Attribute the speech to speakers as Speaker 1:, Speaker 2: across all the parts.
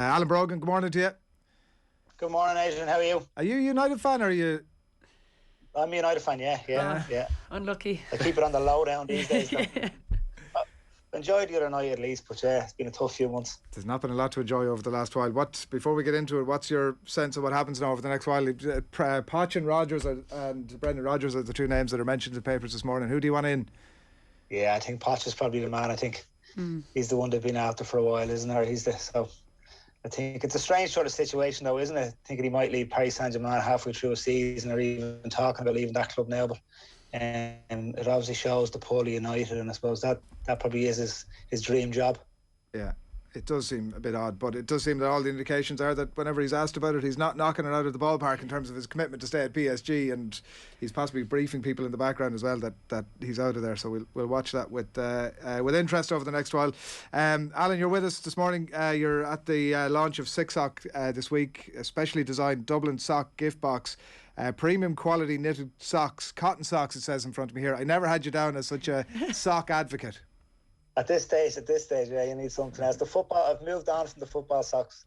Speaker 1: Alan Brogan, good morning to you.
Speaker 2: Good morning, Adrian. How are you?
Speaker 1: Are you a United fan or are you...
Speaker 2: I'm a United fan, yeah.
Speaker 3: Unlucky.
Speaker 2: I keep it on the low down these days, though. Enjoyed the other night at least, but yeah, it's been a tough few months.
Speaker 1: There's not been a lot to enjoy over the last while. Before we get into it, what's your sense of what happens now over the next while? Poch and Rodgers and Brendan Rodgers are the two names that are mentioned in the papers this morning. Who do you want in?
Speaker 2: Yeah, I think Poch is probably the man. I think he's the one they've been after for a while, isn't there? So I think it's a strange sort of situation, though, isn't it? Thinking he might leave Paris Saint-Germain halfway through a season, or even talking about leaving that club now. But it obviously shows the pull of United, and I suppose that probably is his dream job.
Speaker 1: Yeah, it does seem a bit odd, but it does seem that all the indications are that whenever he's asked about it, he's not knocking it out of the ballpark in terms of his commitment to stay at PSG, and he's possibly briefing people in the background as well that he's out of there. So we'll watch that with interest over the next while. Alan, you're with us this morning. You're at the launch of Six Sock this week, a specially designed Dublin sock gift box. Premium quality knitted socks, cotton socks, it says in front of me here. I never had you down as such a sock advocate.
Speaker 2: At this stage, yeah, you need something else. I've moved on from the football socks,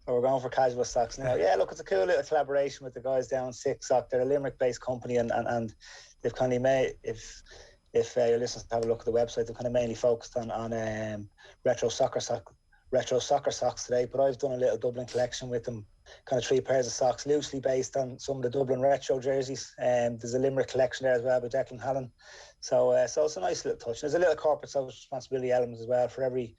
Speaker 2: so we're going for casual socks now. Yeah, look, it's a cool little collaboration with the guys down Six Sock. They're a Limerick-based company, and they've kind of made, if your listeners have a look at the website, they've kind of mainly focused on retro soccer socks today. But I've done a little Dublin collection with them, kind of 3 pairs of socks, loosely based on some of the Dublin retro jerseys. There's a Limerick collection there as well with Declan Hallen. So it's a nice little touch. There's a little corporate social responsibility element as well for every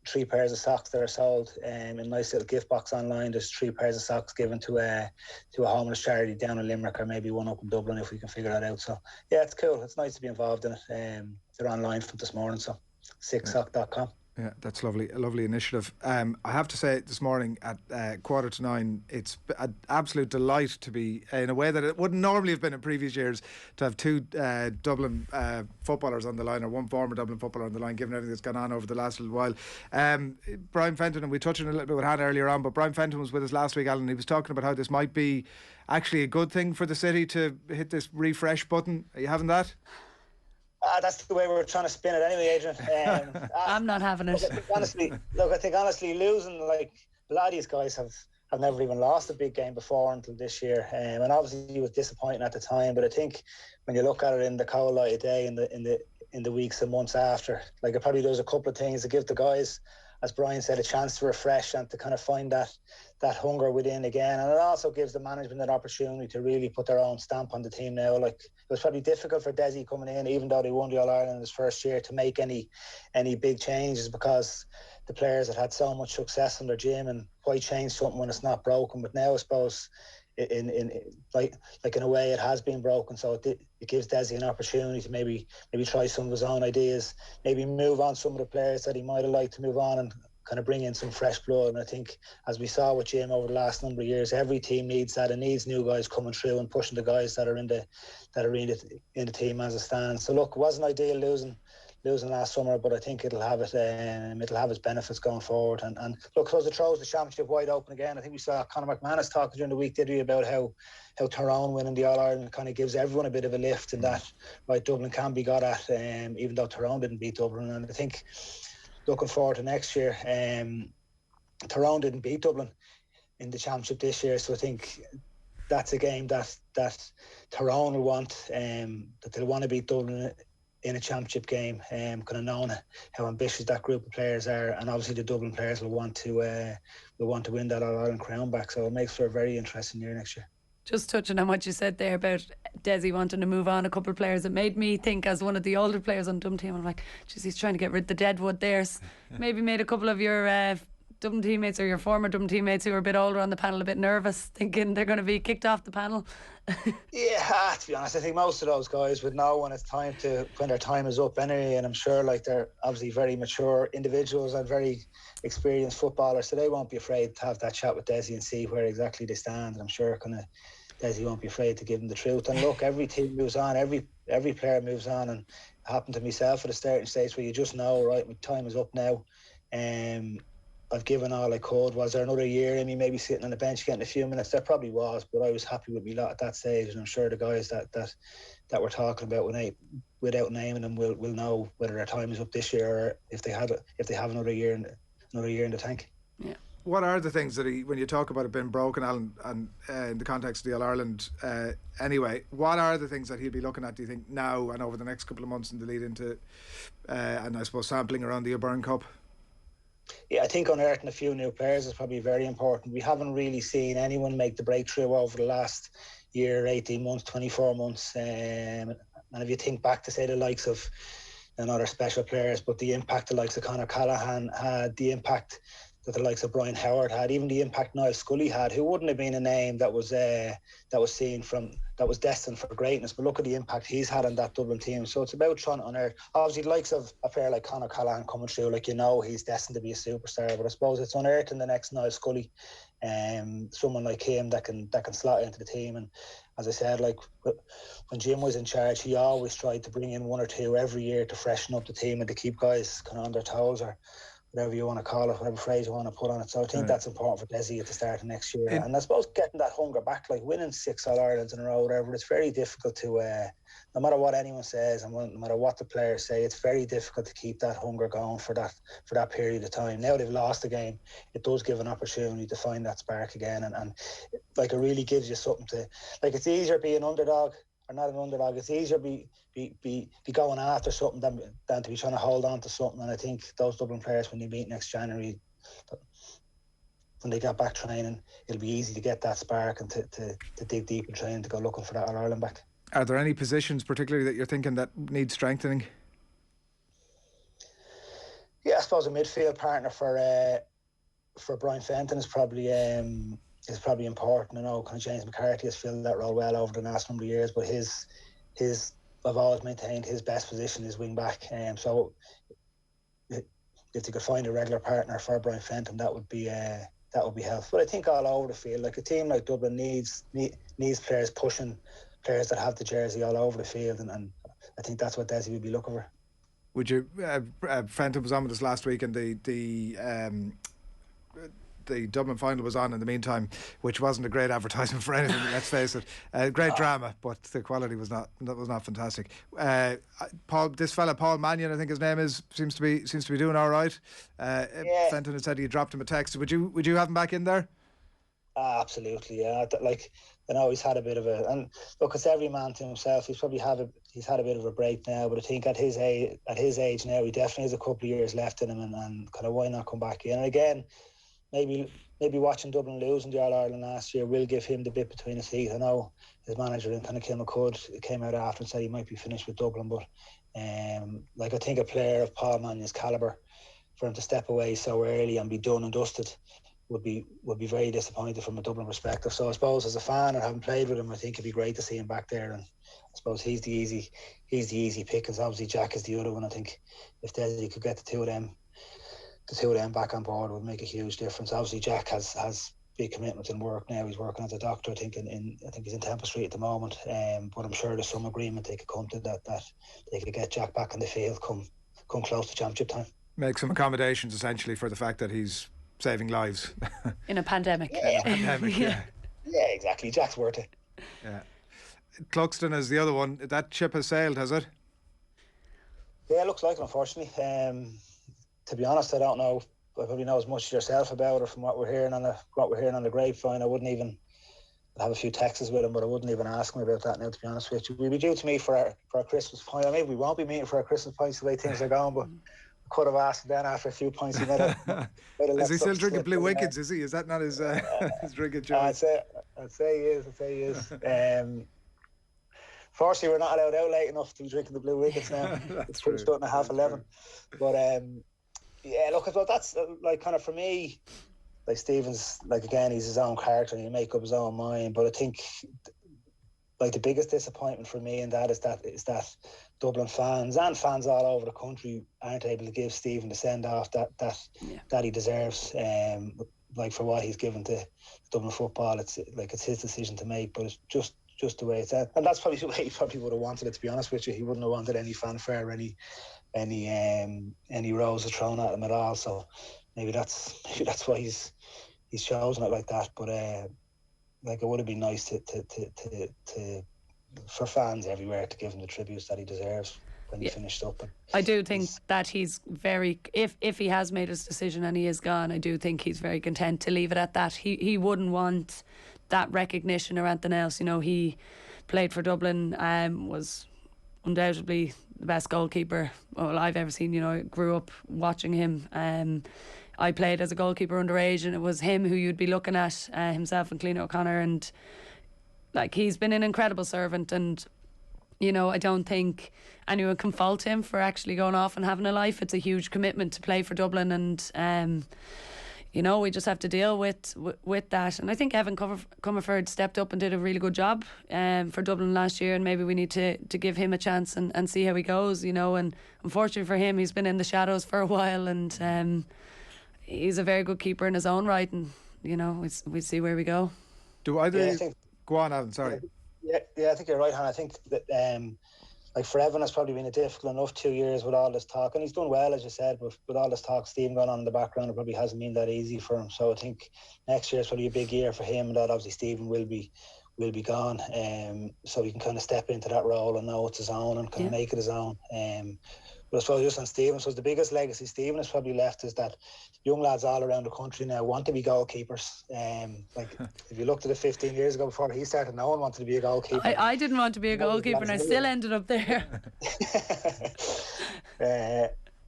Speaker 2: 3 pairs of socks that are sold in a nice little gift box online. There's 3 pairs of socks given to a homeless charity down in Limerick, or maybe one up in Dublin if we can figure that out. So yeah, it's cool. It's nice to be involved in it. They're online from this morning, so sixsock.com.
Speaker 1: Yeah, that's lovely. A lovely initiative. I have to say, this morning at 8:45, it's an absolute delight to be, in a way that it wouldn't normally have been in previous years, to have 2 Dublin footballers on the line, or one former Dublin footballer on the line, given everything that's gone on over the last little while. Brian Fenton, and we touched on a little bit with Hannah earlier on, but Brian Fenton was with us last week, Alan. He was talking about how this might be actually a good thing for the city to hit this refresh button. Are you having that?
Speaker 2: That's the way we're trying to spin it anyway, Adrian.
Speaker 3: I'm not having it.
Speaker 2: I think honestly, losing, like, a lot of these guys have never even lost a big game before until this year, and obviously it was disappointing at the time. But I think when you look at it in the cold light of day, in the weeks and months after, like, it probably does a couple of things to give the guys, as Brian said, a chance to refresh and to kind of find that hunger within again. And it also gives the management an opportunity to really put their own stamp on the team now. Like, it was probably difficult for Desi coming in, even though they won the All-Ireland in his first year, to make any big changes, because the players had so much success in their gym, and why change something when it's not broken? But now I suppose in a way it has been broken, so it gives Desi an opportunity to maybe try some of his own ideas, maybe move on some of the players that he might have liked to move on, and kind of bring in some fresh blood. And I think, as we saw with Jim over the last number of years, every team needs that. It needs new guys coming through and pushing the guys that are in the team as it stands. So look, it wasn't ideal losing last summer, but I think it'll have its benefits going forward. And look, because it throws the championship wide open again. I think we saw Conor McManus talking during the week, did we, about how Tyrone winning the All-Ireland kind of gives everyone a bit of a lift, in that, right, Dublin can be got at, even though Tyrone didn't beat Dublin. And I think, looking forward to next year, Tyrone didn't beat Dublin in the championship this year, so I think that's a game that Tyrone will want, that they'll want to beat Dublin in a championship game, kind of knowing how ambitious that group of players are, and obviously the Dublin players will want to win that All-Ireland crown back. So it makes for a very interesting year next year.
Speaker 3: Just touching on what you said there about Desi wanting to move on a couple of players, it made me think, as one of the older players on Dublin team, I'm like, geez, he's trying to get rid of the deadwood there. Maybe made a couple of your Dublin teammates, or your former Dublin teammates who are a bit older on the panel, a bit nervous, thinking they're going to be kicked off the panel.
Speaker 2: Yeah, to be honest, I think most of those guys would know when their time is up anyway, and I'm sure, like, they're obviously very mature individuals and very experienced footballers, so they won't be afraid to have that chat with Desi and see where exactly they stand. And I'm sure Desi won't be afraid to give them the truth. And look, every team moves on, every player moves on, and it happened to myself at a starting stage where you just know, right, my time is up now. I've given all I could. Was there another year in me maybe sitting on the bench getting a few minutes? There probably was, but I was happy with me lot at that stage, and I'm sure the guys that we're talking about, without naming them, will know whether their time is up this year, or if they have another year in the tank.
Speaker 3: Yeah.
Speaker 1: what are the things that when you talk about it being broken, Alan, and in the context of the All-Ireland anyway, what are the things that he'll be looking at, do you think, now and over the next couple of months in the lead into and I suppose sampling around the O'Byrne Cup?
Speaker 2: Yeah, I think unearthing a few new players is probably very important. We haven't really seen anyone make the breakthrough over the last year, 18 months, 24 months. And if you think back to, say, the likes of other special players, but the impact the likes of Conor Callaghan had, the impact that the likes of Brian Howard had, even the impact Niall Scully had, who wouldn't have been a name that was destined for greatness, but look at the impact he's had on that Dublin team. So it's about trying to unearth, obviously, the likes of a player like Conor Callaghan coming through, like, he's destined to be a superstar, but I suppose it's unearthing the next Niall Scully, someone like him that can slot into the team. And as I said, like, when Jim was in charge, he always tried to bring in one or two every year to freshen up the team and to keep guys kind of on their toes, or whatever you want to call it, whatever phrase you want to put on it. So I think that's important for Desi at the start of next year. And I suppose getting that hunger back, like winning 6 All-Irelands in a row, whatever, it's very difficult to, no matter what anyone says and no matter what the players say, it's very difficult to keep that hunger going for that period of time. Now they've lost the game, it does give an opportunity to find that spark again. And like, it really gives you something to, like, it's easier being underdog or not an underdog. It's easier be going after something than to be trying to hold on to something. And I think those Dublin players, when they meet next January, when they get back training, it'll be easy to get that spark and to dig deep in training to go looking for that All-Ireland back. Are
Speaker 1: there any positions particularly that you're thinking that need strengthening?
Speaker 2: Yeah, I suppose a midfield partner for Brian Fenton is probably important. I know kind of James McCarthy has filled that role well over the last number of years, but I've always maintained his best position is wing back. So if they could find a regular partner for Brian Fenton, that would be helpful. But I think all over the field, like, a team like Dublin needs players pushing, players that have the jersey all over the field, and I think that's what Desi would be looking for.
Speaker 1: Would you? Fenton was on with us last week, and the Dublin final was on in the meantime, which wasn't a great advertisement for anything. Let's face it, great drama, but the quality was not fantastic. This fella Paul Mannion, I think his name is, seems to be doing all right. Fenton had said he dropped him a text. Would you have him back in there?
Speaker 2: Absolutely, yeah. Like, I know he's had a bit of a, and look, it's every man to himself. He's had a bit of a break now, but I think at his age now, he definitely has a couple of years left in him, and kind of, why not come back in? And again, maybe watching Dublin losing the All-Ireland last year will give him the bit between his teeth. I know his manager in kind of Kilmacud came out after and said he might be finished with Dublin, but like, I think a player of Paul Mannion's calibre, for him to step away so early and be done and dusted would be very disappointing from a Dublin perspective. So I suppose, as a fan and having played with him, I think it'd be great to see him back there. And I suppose he's the easy pick, because obviously Jack is the other one. I think if Desi could get the two of them back on board, would make a huge difference. Obviously Jack has big commitments in work now. He's working as a doctor, I think he's in Temple Street at the moment. But I'm sure there's some agreement they could come to that they could get Jack back in the field come close to championship time.
Speaker 1: Make some accommodations essentially for the fact that he's saving lives
Speaker 3: in a pandemic.
Speaker 2: Yeah, exactly. Jack's worth it.
Speaker 1: Yeah. Cluxton is the other one. That ship has sailed, has it?
Speaker 2: Yeah, it looks like it, unfortunately. To be honest, I don't know. I probably know as much as yourself about it from what we're hearing on the grapevine. I wouldn't even have a few texts with him, but I wouldn't even ask him about that now, to be honest with you. We'll be due to meet for our Christmas pint. Maybe we won't be meeting for our Christmas pints the way things are going, but could have asked then after a few points. He might have
Speaker 1: is he still drinking Blue Wickets? Is he? Is that not his drinking choice?
Speaker 2: I'd say he is. Fortunately, we're not allowed out late enough to be drinking the Blue Wickets now. It's pretty starting at 11:30. But yeah, look, I thought that's like, kind of, for me, like, Stephen's, like, again, he's his own character and he make up his own mind. But I think, like, the biggest disappointment for me in that is that Dublin fans and fans all over the country aren't able to give Stephen the send off that he deserves. Like, for what he's given to Dublin football, it's his decision to make, but it's just the way it's at. And that's probably the way he probably would have wanted it, to be honest with you. He wouldn't have wanted any fanfare, any roses thrown at him at all. So maybe that's why he's chosen it like that. But like, it would have been nice to for fans everywhere to give him the tributes that he deserves. he finished up. And
Speaker 3: I do think that he's very, if he has made his decision and he is gone, I do think he's very content to leave it at that. He wouldn't want that recognition or anything else. You know, he played for Dublin, was undoubtedly the best goalkeeper I've ever seen. You know, I grew up watching him. I played as a goalkeeper underage, and it was him who you'd be looking at, himself and Clean O'Connor, and like, he's been an incredible servant. And you know, I don't think anyone can fault him for actually going off and having a life. It's a huge commitment to play for Dublin, and you know, we just have to deal with that. And I think Evan Comerford stepped up and did a really good job for Dublin last year, and maybe we need to give him a chance and see how he goes, you know. And unfortunately for him, he's been in the shadows for a while, and he's a very good keeper in his own right, and you know, we see where we go.
Speaker 1: Do either go on, Alan? Sorry.
Speaker 2: Yeah, I think you're right, Han. I think that like for Evan, it's probably been a difficult enough 2 years with all this talk, and he's done well, as you said, but with all this talk, Stephen going on in the background, it probably hasn't been that easy for him. So I think next year is probably a big year for him, and that obviously Stephen will be gone, so he can kind of step into that role and know it's his own and kind of make it his own. But I suppose just on Stephen, so the biggest legacy Stephen has probably left is that young lads all around the country now want to be goalkeepers. Like, if you looked at it 15 years ago before he started, no one wanted to be a goalkeeper.
Speaker 3: I didn't want to be a goalkeeper, and I still ended up there.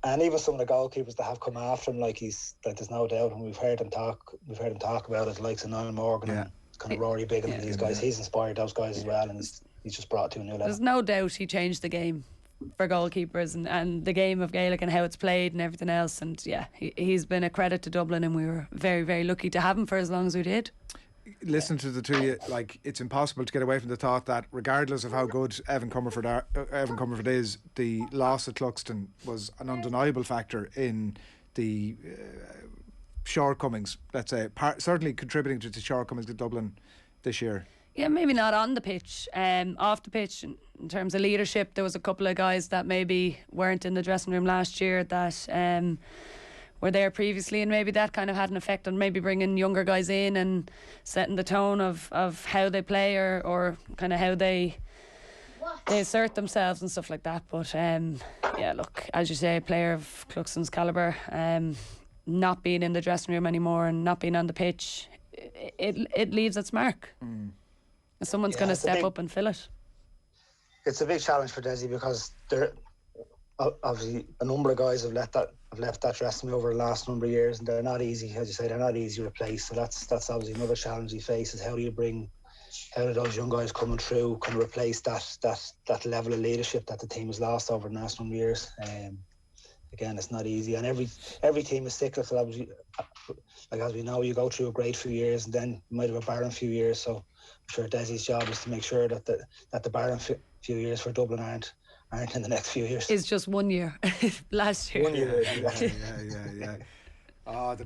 Speaker 2: And even some of the goalkeepers that have come after him, like there's no doubt, and we've heard him talk about it, likes of Niall Morgan and kind of Rory Bigham and these guys. He's inspired those guys as well, and he's just brought to a new level.
Speaker 3: There's no doubt he changed the game for goalkeepers and the game of Gaelic and how it's played and everything else. And yeah, he's been a credit to Dublin, and we were very, very lucky to have him for as long as we did.
Speaker 1: Listen to the two of you, like, it's impossible to get away from the thought that regardless of how good Evan Comerford is, the loss at Cluxton was an undeniable factor in the shortcomings, let's say, certainly contributing to the shortcomings of Dublin this year.
Speaker 3: Yeah, maybe not on the pitch, off the pitch. In terms of leadership, there was a couple of guys that maybe weren't in the dressing room last year that were there previously, and maybe that kind of had an effect on maybe bringing younger guys in and setting the tone of how they play or kind of how they assert themselves and stuff like that. But yeah, look, as you say, a player of Cluxton's calibre, not being in the dressing room anymore and not being on the pitch, it leaves its mark. Someone's going to step up and fill it.
Speaker 2: It's a big challenge for Desi, because there obviously a number of guys have left that dressing room over the last number of years, and they're not easy, as you say, they're not easy to replace. So that's obviously another challenge he faces. How do those young guys coming through can replace that level of leadership that the team has lost over the last number of years? Again, it's not easy, and every team is cyclical. Obviously, like as we know, you go through a great few years, and then you might have a barren few years. So I'm sure Desi's job is to make sure that the barren few years for Dublin aren't in the next few years.
Speaker 3: It's just 1 year. Last year.
Speaker 2: 1 year.
Speaker 1: Yeah. The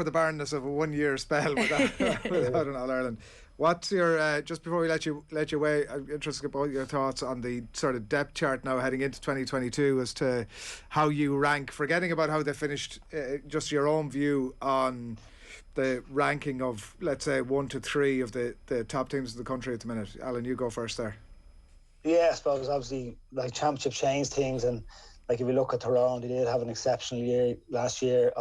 Speaker 1: the barrenness of a 1 year spell without an All Ireland. What's your just before we let you away, I'm interested about your thoughts on the sort of depth chart now heading into 2022 as to how you rank, forgetting about how they finished, just your own view on the ranking of, let's say, 1 to 3 of the top teams in the country at the minute. Alan, you go first there.
Speaker 2: Yeah, I suppose obviously like championship changed things, and like if you look at Tyrone, they did have an exceptional year last year,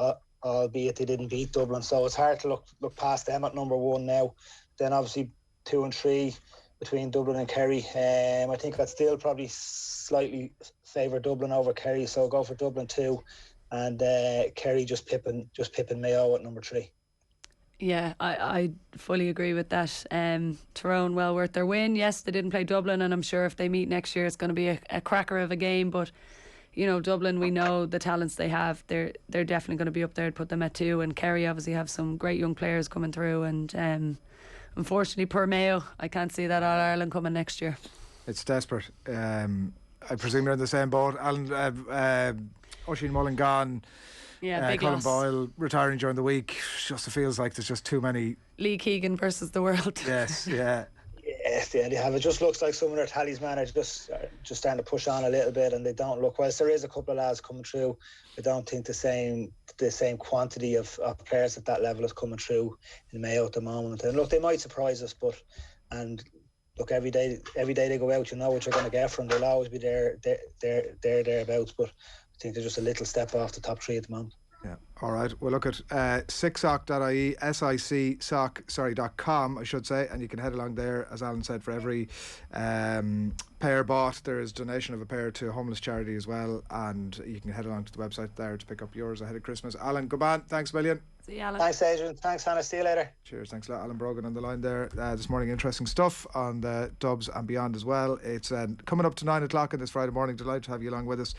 Speaker 2: albeit they didn't beat Dublin, so it's hard to look past them at number 1 now. Then obviously 2 and 3 between Dublin and Kerry. I think I'd still probably slightly favour Dublin over Kerry, so I'll go for Dublin 2, and Kerry just pipping Mayo at number 3.
Speaker 3: Yeah, I fully agree with that. Tyrone, well worth their win. Yes, they didn't play Dublin, and I'm sure if they meet next year, it's going to be a cracker of a game. But you know, Dublin, we know the talents they have. They're definitely going to be up there. I'd put them at 2, and Kerry obviously have some great young players coming through. And unfortunately, per Mayo, I can't see that All Ireland coming next year. It's
Speaker 1: desperate. I presume you're in the same boat. Alan, Oisin Mullen gone.
Speaker 3: Yeah, big
Speaker 1: Colin
Speaker 3: loss.
Speaker 1: Boyle retiring during the week. Just feels like there's just too many.
Speaker 3: Lee Keegan versus the world.
Speaker 1: Yes, yeah.
Speaker 2: Yes, they have. It just looks like some of their talisman are just starting to push on a little bit, and they don't look. Whilst there is a couple of lads coming through, I don't think the same quantity of players at that level is coming through in Mayo at the moment. And look, they might surprise us, and look, every day they go out, you know what you're going to get from them. They'll always be thereabouts. But I think they're just a little step off the top three at the moment.
Speaker 1: Yeah. All right. We'll look at sicsoc.ie, sicsoc.com, I should say, and you can head along there. As Alan said, for every pair bought, there is donation of a pair to a homeless charity as well, and you can head along to the website there to pick up yours ahead of Christmas. Alan, good man. Thanks a million.
Speaker 3: See you, Alan.
Speaker 2: Thanks, Adrian. Thanks, Hannah. See you later.
Speaker 1: Cheers. Thanks a lot. Alan Brogan on the line there this morning. Interesting stuff on the Dubs and beyond as well. It's coming up to 9 o'clock on this Friday morning. Delighted to have you along with us.